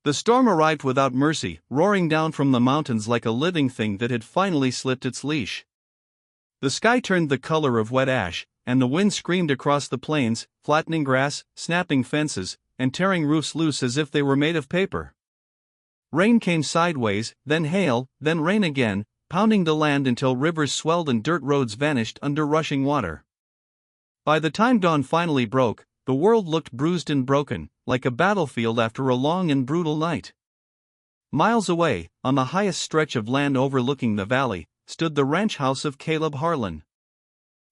The storm arrived without mercy, roaring down from the mountains like a living thing that had finally slipped its leash. The sky turned the color of wet ash, and the wind screamed across the plains, flattening grass, snapping fences, and tearing roofs loose as if they were made of paper. Rain came sideways, then hail, then rain again, pounding the land until rivers swelled and dirt roads vanished under rushing water. By the time dawn finally broke, the world looked bruised and broken, like a battlefield after a long and brutal night. Miles away, on the highest stretch of land overlooking the valley, stood the ranch house of Caleb Harlan.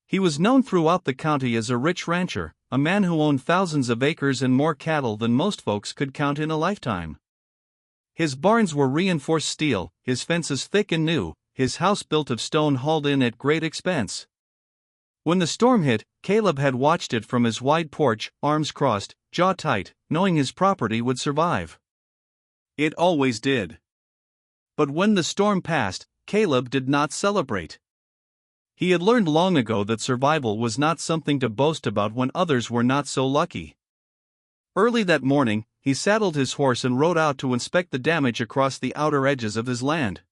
He was known throughout the county as a rich rancher, a man who owned thousands of acres and more cattle than most folks could count in a lifetime. His barns were reinforced steel, his fences thick and new, his house built of stone hauled in at great expense. When the storm hit, Caleb had watched it from his wide porch, arms crossed, jaw tight, knowing his property would survive. It always did. But when the storm passed, Caleb did not celebrate. He had learned long ago that survival was not something to boast about when others were not so lucky. Early that morning, he saddled his horse and rode out to inspect the damage across the outer edges of his land.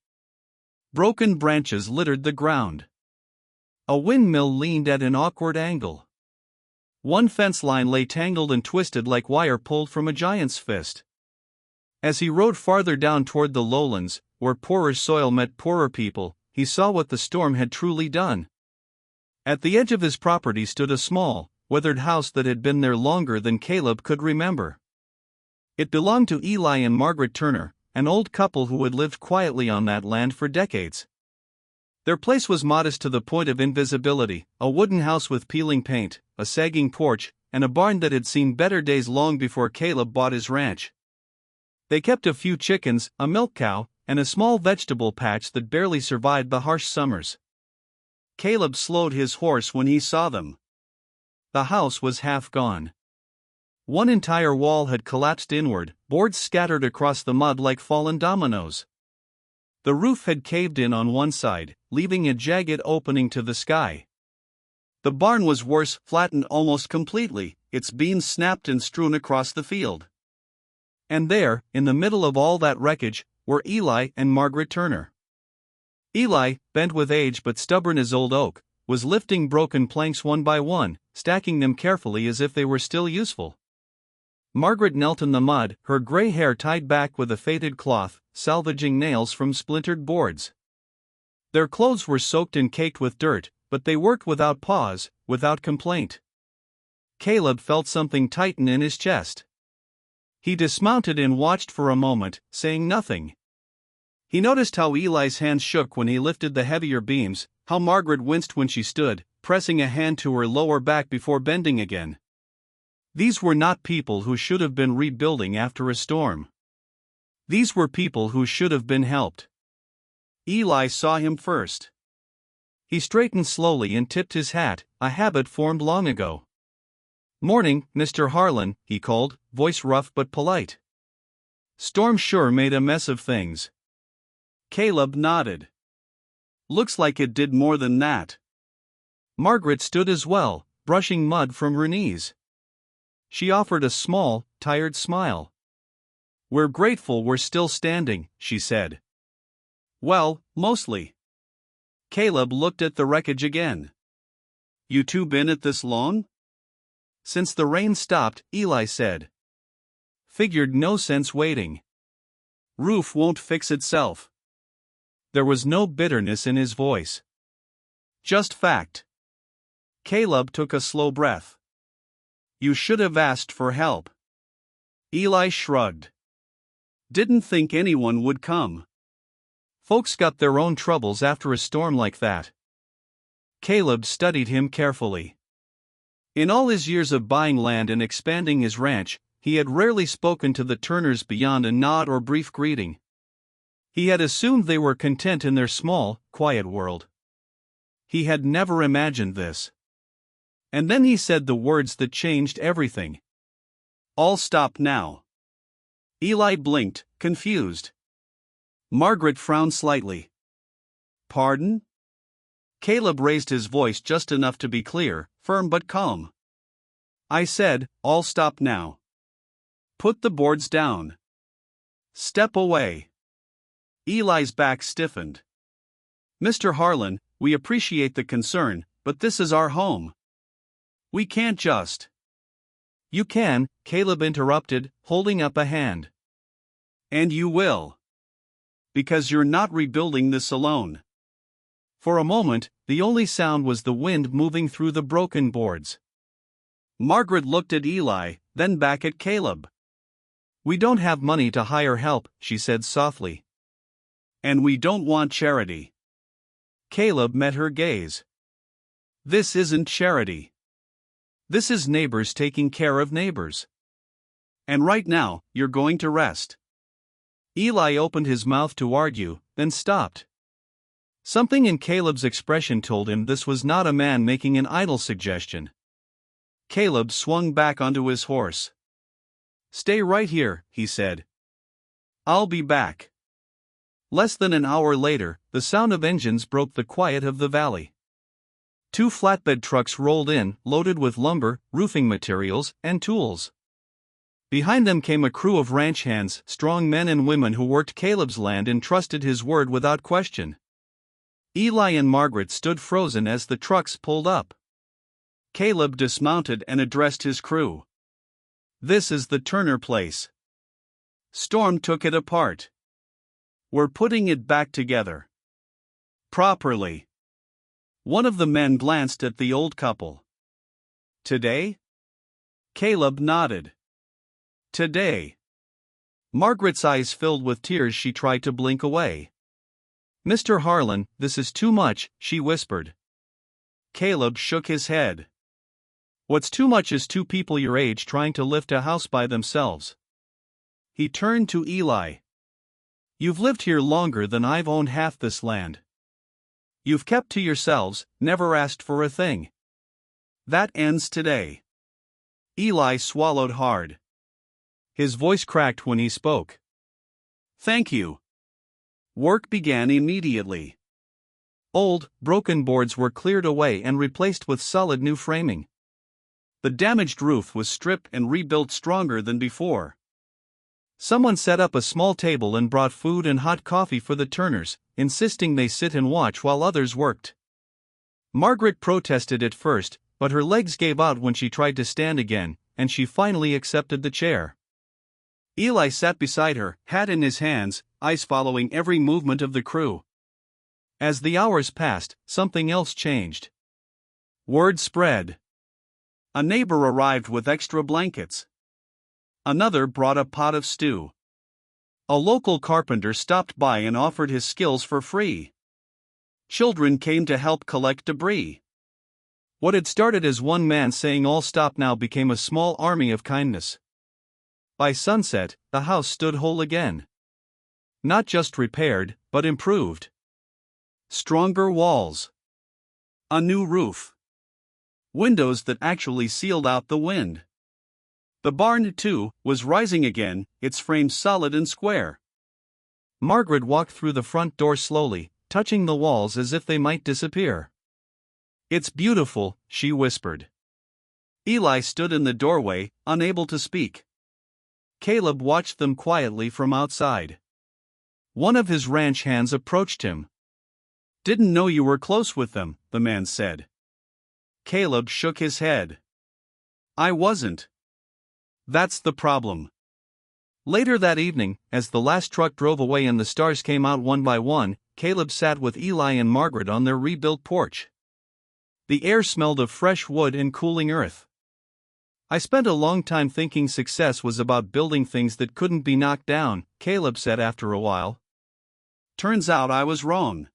Broken branches littered the ground. A windmill leaned at an awkward angle. One fence line lay tangled and twisted like wire pulled from a giant's fist. As he rode farther down toward the lowlands, where poorer soil met poorer people, he saw what the storm had truly done. At the edge of his property stood a small, weathered house that had been there longer than Caleb could remember. It belonged to Eli and Margaret Turner, an old couple who had lived quietly on that land for decades. Their place was modest to the point of invisibility, a wooden house with peeling paint, a sagging porch, and a barn that had seen better days long before Caleb bought his ranch. They kept a few chickens, a milk cow, and a small vegetable patch that barely survived the harsh summers. Caleb slowed his horse when he saw them. The house was half gone. One entire wall had collapsed inward, boards scattered across the mud like fallen dominoes. The roof had caved in on one side, leaving a jagged opening to the sky. The barn was worse, flattened almost completely, its beams snapped and strewn across the field. And there, in the middle of all that wreckage, were Eli and Margaret Turner. Eli, bent with age but stubborn as old oak, was lifting broken planks one by one, stacking them carefully as if they were still useful. Margaret knelt in the mud, her gray hair tied back with a faded cloth, salvaging nails from splintered boards. Their clothes were soaked and caked with dirt, but they worked without pause, without complaint. Caleb felt something tighten in his chest. He dismounted and watched for a moment, saying nothing. He noticed how Eli's hands shook when he lifted the heavier beams, how Margaret winced when she stood, pressing a hand to her lower back before bending again. These were not people who should have been rebuilding after a storm. These were people who should have been helped. Eli saw him first. He straightened slowly and tipped his hat, a habit formed long ago. "Morning, Mr. Harlan," he called, voice rough but polite. "Storm sure made a mess of things." Caleb nodded. "Looks like it did more than that." Margaret stood as well, brushing mud from her knees. She offered a small, tired smile. "We're grateful we're still standing," she said. "Well, mostly." Caleb looked at the wreckage again. "You two been at this long?" "Since the rain stopped," Eli said. "Figured no sense waiting. Roof won't fix itself." There was no bitterness in his voice. Just fact. Caleb took a slow breath. "You should have asked for help." Eli shrugged. "Didn't think anyone would come. Folks got their own troubles after a storm like that." Caleb studied him carefully. In all his years of buying land and expanding his ranch, he had rarely spoken to the Turners beyond a nod or brief greeting. He had assumed they were content in their small, quiet world. He had never imagined this. And then he said the words that changed everything. "I'll stop now." Eli blinked, confused. Margaret frowned slightly. "Pardon?" Caleb raised his voice just enough to be clear, firm but calm. "I said, I'll stop now. Put the boards down." Step away. Eli's back stiffened. Mr. Harlan, we appreciate the concern, but this is our home. We can't just. You can, Caleb interrupted, holding up a hand. And you will. Because you're not rebuilding this alone. For a moment, the only sound was the wind moving through the broken boards. Margaret looked at Eli, then back at Caleb. We don't have money to hire help, she said softly. And we don't want charity. Caleb met her gaze. This isn't charity. This is neighbors taking care of neighbors. And right now, you're going to rest. Eli opened his mouth to argue, then stopped. Something in Caleb's expression told him this was not a man making an idle suggestion. Caleb swung back onto his horse. Stay right here, he said. I'll be back. Less than an hour later, the sound of engines broke the quiet of the valley. 2 flatbed trucks rolled in, loaded with lumber, roofing materials, and tools. Behind them came a crew of ranch hands, strong men and women who worked Caleb's land and trusted his word without question. Eli and Margaret stood frozen as the trucks pulled up. Caleb dismounted and addressed his crew. This is the Turner place. Storm took it apart. We're putting it back together. Properly. One of the men glanced at the old couple. Today? Caleb nodded. Today. Margaret's eyes filled with tears. She tried to blink away. Mr. Harlan, this is too much, she whispered. Caleb shook his head. What's too much is 2 people your age trying to lift a house by themselves. He turned to Eli. You've lived here longer than I've owned half this land. You've kept to yourselves, never asked for a thing. That ends today. Eli swallowed hard. His voice cracked when he spoke. Thank you. Work began immediately. Old, broken boards were cleared away and replaced with solid new framing. The damaged roof was stripped and rebuilt stronger than before. Someone set up a small table and brought food and hot coffee for the Turners, insisting they sit and watch while others worked. Margaret protested at first, but her legs gave out when she tried to stand again, and she finally accepted the chair. Eli sat beside her, hat in his hands, eyes following every movement of the crew. As the hours passed, something else changed. Word spread. A neighbor arrived with extra blankets. Another brought a pot of stew. A local carpenter stopped by and offered his skills for free. Children came to help collect debris. What had started as one man saying all stop now became a small army of kindness. By sunset, the house stood whole again. Not just repaired, but improved. Stronger walls. A new roof. Windows that actually sealed out the wind. The barn, too, was rising again, its frame solid and square. Margaret walked through the front door slowly, touching the walls as if they might disappear. It's beautiful, she whispered. Eli stood in the doorway, unable to speak. Caleb watched them quietly from outside. One of his ranch hands approached him. Didn't know you were close with them, the man said. Caleb shook his head. I wasn't. That's the problem. Later that evening, as the last truck drove away and the stars came out one by one, Caleb sat with Eli and Margaret on their rebuilt porch. The air smelled of fresh wood and cooling earth. I spent a long time thinking success was about building things that couldn't be knocked down, Caleb said after a while. Turns out I was wrong.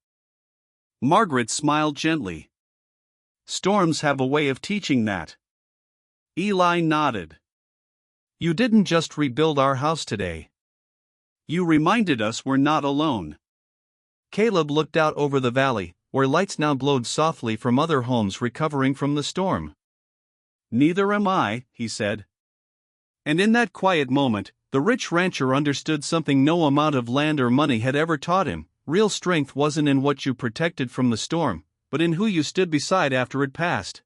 Margaret smiled gently. Storms have a way of teaching that. Eli nodded. You didn't just rebuild our house today. You reminded us we're not alone. Caleb looked out over the valley, where lights now glowed softly from other homes recovering from the storm. Neither am I, he said. And in that quiet moment, the rich rancher understood something no amount of land or money had ever taught him. Real strength wasn't in what you protected from the storm, but in who you stood beside after it passed.